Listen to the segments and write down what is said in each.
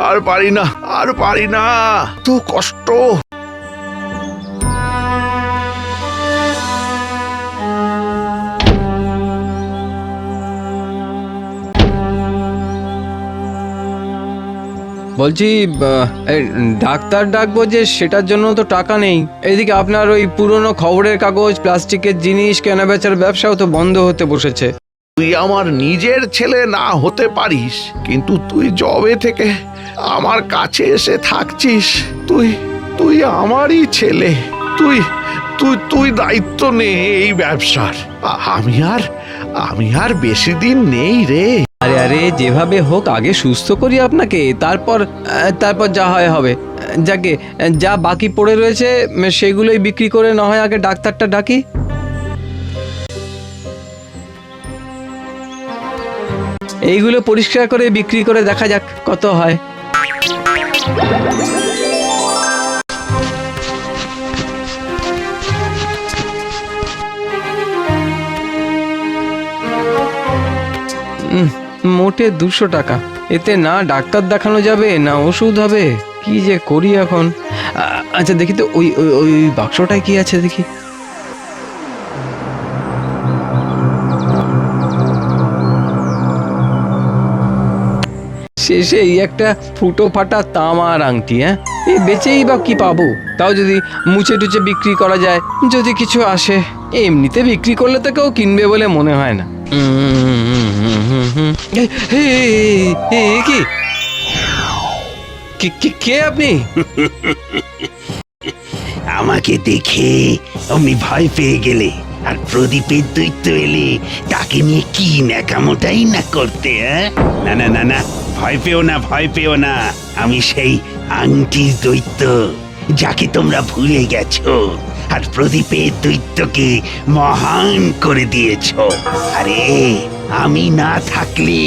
আর পারি না, আর পারি না, তো কষ্ট। বলছি ডাক্তার ডাকবো যে সেটার জন্য তো টাকা নেই। এদিকে আপনার ওই পুরনো খবরের কাগজ, প্লাস্টিকের জিনিস কেনা বেচার ব্যবসাও তো বন্ধ হতে বসেছে। তুই আমার নিজের ছেলে না হতে পারিস, কিন্তু তুই জবে থেকে আমার কাছে এসে থাকছিস, তুই তুই আমারই ছেলে। তুই তুই তুই দায়িত্ব নে এই ব্যবসার। আমি আর বেশি দিন নেই রে। আরে আরে, যেভাবে হোক আগে সুস্থ করি আপনাকে, তারপর যা হয় হবে। যাকে যা বাকি পড়ে রয়েছে সেগুলোই বিক্রি করে না হয় আগে ডাক্তারটা ডাকি। এইগুলো পরিষ্কার করে বিক্রি করে দেখা যাক কত হয়। মোটে 200 টাকা। এতে না ডাক্তার দেখানো যাবে না ওষুধ হবে, কি যে করি এখন। আচ্ছা দেখি তো ওই ওই বাক্সটায় কি আছে দেখি। শেষে এই একটা ফুটো ফাটা তামার আংটি। এই বেচেই বা কি পাবো? তাও যদি মুছে টুচে বিক্রি করা যায়, যদি কিছু আসে। এমনিতে বিক্রি করলে তো কেউ কিনবে বলে মনে হয় না। কে আপনি? আমাকে দেখে অমনি ভয় পেয়ে গেলে, আর প্রদীপের দৈত্য এলে তাকে নিয়ে কি ন্যাকামোটাই না করতে। না না না না, ভয় পেও না, ভয় পেও না। আমি সেই আংটির দৈত্য, যাকে তোমরা ভুলে গেছো, আর প্রদীপের দৈত্যকে মহান করে দিয়েছো। আরে আমি না থাকলে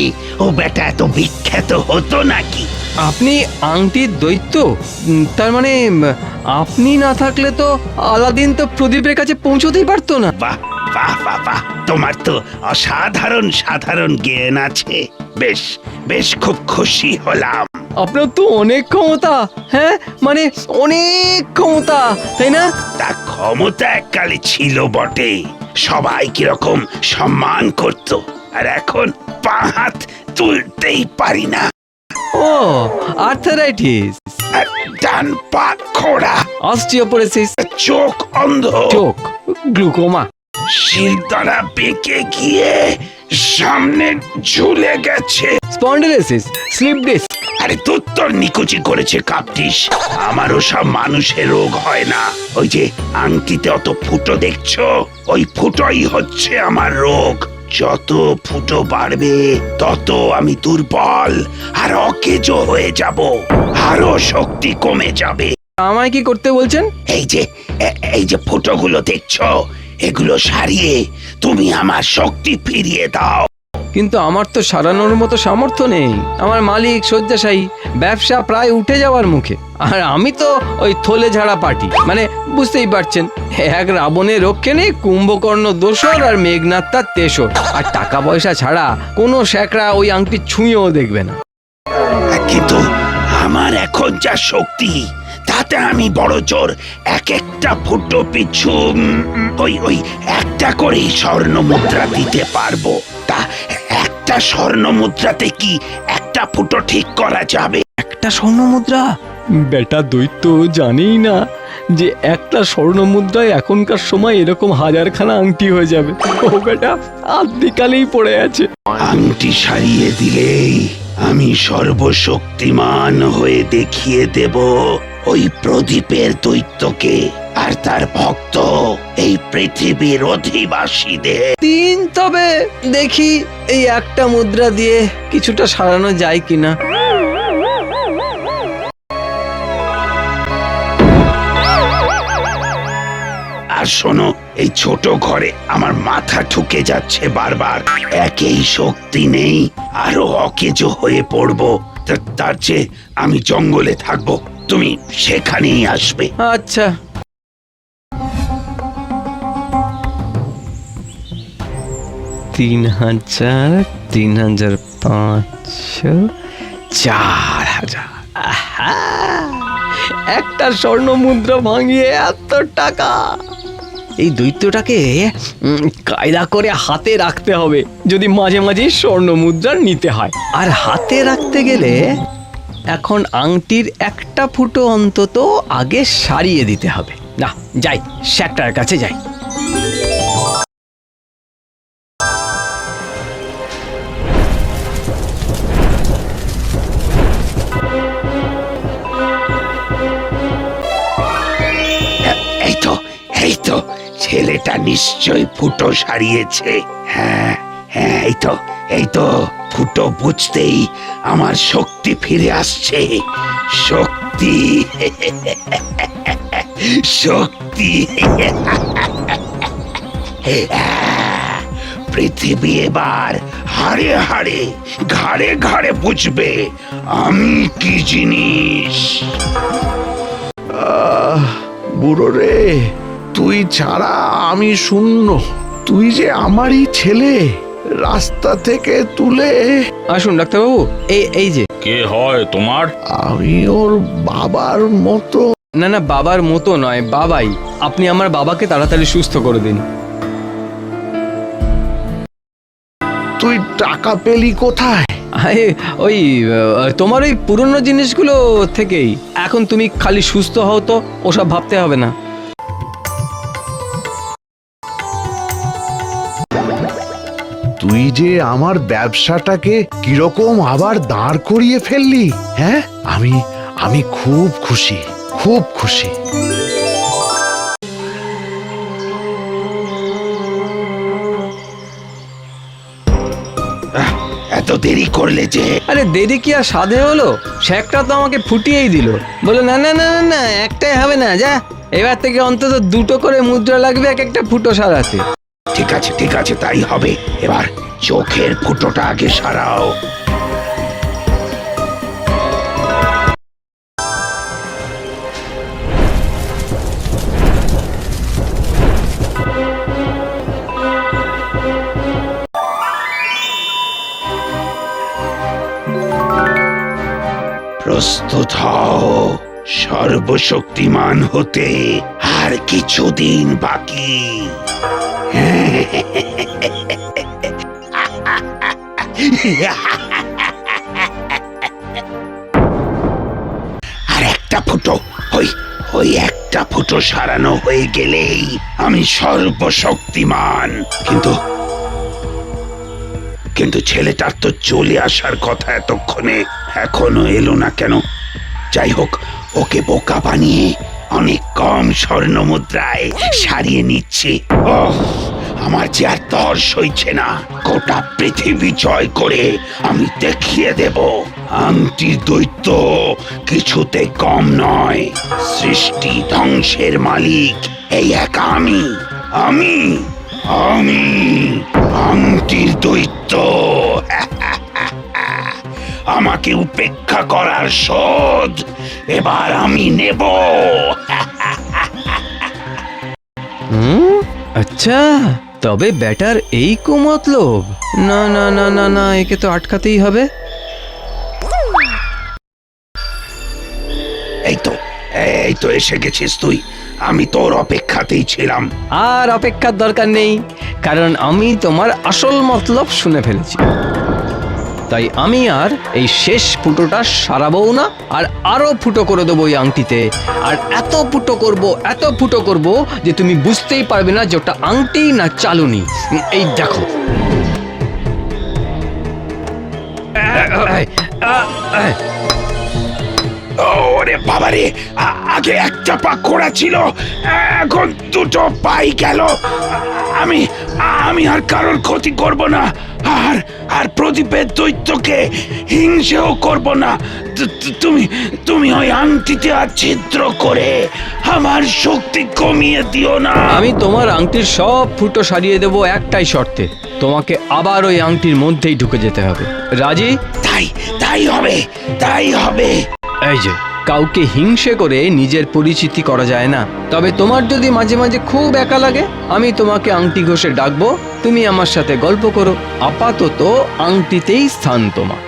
ও বেটা এত বিখ্যাত হতো নাকি? আপনি আংটির দৈত্য? তার মানে আপনি না থাকলে তো আলাদিন তো প্রদীপের কাছে পৌঁছতেই পারতো না। বাহ বাহ বাহ বাহ, তোমার তো অসাধারণ সাধারণ জ্ঞান আছে। বেশ বেশ, খুব খুশি হলাম। আপনার তো অনেক ক্ষমতা। হ্যাঁ, মানে অনেক ক্ষমতা, তাই না? তা ক্ষমতা এককালে ছিল বটে, সবাই কিরকম সম্মান করত, আর এখন পা হাত তুলতেই পারি না। ও, আর্থারাইটিস, আর ডান পা খোড়া, অস্টিওপোরোসিস, চোখ অন্ধ, চোখ গ্লুকোমা, শিরদাঁড়া বেঁকে গিয়ে সামনে ঝুলে গেছে, স্পন্ডিলোসিস, স্লিপ ডিস্ক। আরে তোর নিকুচি করেছে কাপটিস। আমারও সব মানুষের রোগ হয় না। ওই যে আংটিতে অত ফুটো দেখছো, ওই ফুটোই হচ্ছে আমার রোগ। যত ফুটো বাড়বে তত আমি দুর্বল আর অকেজো হয়ে যাব, আরো শক্তি কমে যাবে। আমায় কি করতে বলছেন? এই যে ফুটোগুলো দেখছো, এগুলো সারিয়ে তুমি আমার শক্তি ফিরিয়ে দাও। কিন্তু আমার তো সারানোর মতো সামর্থ্য নেই। আমার মালিক শয্যাশায়ী, ব্যবসা প্রায় উঠে যাওয়ার মুখে, আর আমি তো ওই থলে ঝাড়া পার্টি। মানে বুঝতেই পারছেন, এক রাবণের রক্ষে নেই, কুম্ভকর্ণ দোসর আর মেঘনাথ তার তেসর। আর টাকা পয়সা ছাড়া কোনো শ্যাকরা ওই আংটি ছুঁয়েও দেখবে না। কিন্তু আমার এখন যা শক্তি, তাতে আমি বড় জোর এক একটা ফুটো পিছু ওই একটা করেই স্বর্ণ মুদ্রা দিতে পারবো। তা একটা স্বর্ণ মুদ্রাতে কি একটা ফুটো ঠিক করা যাবে? একটা স্বর্ণ মুদ্রা? বেটা দৈত্য জানেই না যে একটা স্বর্ণ মুদ্রায় এখনকার সময় এরকম হাজারখানা আংটি হয়ে যাবে। ও বেটা আদিকালেই পড়ে আছে। আংটি সারিয়ে দিলেই আমি সর্বশক্তিমান হয়ে দেখিয়ে দেব ওই প্রদীপের দৈত্যকে আর তার ভক্ত এই পৃথিবীর অধিবাসীদের। দিন তবে দেখি এই একটা মুদ্রা দিয়ে কিছুটা সারানো যায় কিনা। আর শোনো, এই ছোট ঘরে আমার মাথা ঠুকে যাচ্ছে বারবার। একই শক্তি নেই, আরো অকেজো হয়ে পড়বো। তার চেয়ে আমি জঙ্গলে থাকবো, তুমি সেখানেই আসবে। আচ্ছা, $3000, 3500, 4000। 1000। আহা! একটা স্বর্ণ মুদ্রা ভাঙিয়ে এত টাকা! এই দৈত্যটাকে কায়দা করে হাতে রাখতে হবে যদি মাঝে মাঝে স্বর্ণ মুদ্রা নিতে হয়। আর হাতে রাখতে গেলে এখন আংটির একটা ফুটো অন্তত আগে সারিয়ে দিতে হবে। না, যাই, শ্যাকটার কাছে যাই। এই তো, এই তো, ছেলেটা নিশ্চয়ই ফুটো সারিয়েছে। হ্যাঁ হ্যাঁ, এই তো ফুটো বুঝতেই আমার শক্তি ফিরে আসছে। শক্তি, শক্তি। পৃথিবী এবার হাড়ে হাড়ে, ঘাড়ে ঘাড়ে বুঝবে আমি কি জিনিস। বুড়ো রে, তুই ছাড়া আমি শূন্য। তুই যে আমারই ছেলে, রাস্তা থেকে তুলে। আসুন ডাক্তারবাবু, এই যে। কে হয় তোমার? আমি ওর বাবার মতো। না না, বাবার মতো নয়, বাবাই। আপনি আমার বাবাকে তাড়াতাড়ি সুস্থ করে দিন। তুই টাকা পেলি কোথায়? আরে ওই তোমার ওই পুরনো জিনিসগুলো থেকেই। এখন তুমি খালি সুস্থ হও তো, ওসব ভাবতে হবে না। তুই যে আমার ব্যবসাটাকে কিরকম আবার দাঁড় করিয়ে ফেললি। হ্যাঁ, আমি খুব খুশি, খুব খুশি। এত দেরি করলে যে? আরে দেরি কি আর সাধে হলো? শেকটা তো আমাকে ফুটিয়েই দিল। বলে না না না না না, একটাই হবে না, যা এবার থেকে অন্তত দুটো করে মুদ্রা লাগবে এক একটা ফুটো সারাতে। ঠিক আছে ঠিক আছে, তাই হবে। এবার চোখের ফুটোটা আগে সারাও। প্রস্তুত হও সর্বশক্তিমান হতে, আর কিছুদিন বাকি। আর একটা ফুটো, ওই একটা ফুটো সারানো হয়ে গেলেই আমি সর্বশক্তিমান। কিন্তু ছেলেটার তো চলে আসার কথা এতক্ষণে, এখনো এলো না কেন? যাই হোক, ওকে বোকা বানিয়ে অনেক কম স্বর্ণ মুদ্রায় সারিয়ে নিচ্ছে। ওহ, আমার যে আর তর সইছে না। গোটা পৃথিবী জয় করে আমি দেখিয়ে দেব আংটির দৈত্য কিছুতে কম নয়। সৃষ্টি ধ্বংসের মালিক এই এক আমি, আমি আমি আংটির দৈত্য। আমাকে উপেক্ষা করার শোধ এবার আমি নেব। আচ্ছা, তবে ব্যাটার এই কুমতলব। না না না না না, একে তো আটকাতেই হবে। এই তো এসে গেছিস তুই। আমি তোর অপেক্ষাতেই ছিলাম। আর অপেক্ষার দরকার নেই, কারণ আমি তোমার আসল মতলব শুনে ফেলেছি। তাই আমি আর এই শেষ ফুটোটা সারাবো না, আর আরো ফুটো করে দেবো ওই আংটিতে। আর এত ফুটো করব যে তুমি বুঝতেই পারবে না যে ওটা আংটি না চালুনি। এই দেখো। ওরে বাবারে, আগে একটা পা খোড়া ছিল, এখন দুটো পাই গেল। আমি আর কারোর ক্ষতি করব না, আর প্রদীপের দৈত্যকে হিংসেও করব না। তুমি ওই আংটিতে আর ছিদ্র করে আমার শক্তি কমিয়ে দিও না। আমি তোমার আংটির সব ফুটো সারিয়ে দেবো একটাই শর্তে। তোমাকে আবার ওই আংটির মধ্যেই ঢুকে যেতে হবে। রাজি? তাই হবে। এই যে, কাউকে হিংসে করে নিজের পরিচিতি করা যায় না। তবে তোমার যদি মাঝে মাঝে খুব একা লাগে, আমি তোমাকে আংটি ঘষে ডাকবো, তুমি আমার সাথে গল্প করো। আপাতত আংটিতেই স্থান তোমার।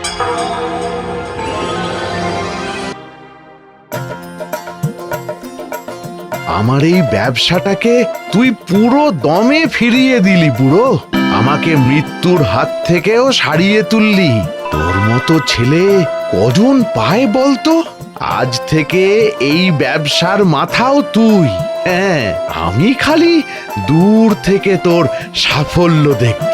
আমার এই ব্যবসাটাকে তুই পুরো দমে ফিরিয়ে দিলি বুড়ো। আমাকে মৃত্যুর হাত থেকেও সারিয়ে তুললি। তোর মতো ছেলে কজন পায় বলতো? আজ থেকে এই ব্যবসার মাথাও তুই। হ্যাঁ, আমি খালি দূর থেকে তোর সাফল্য দেখব।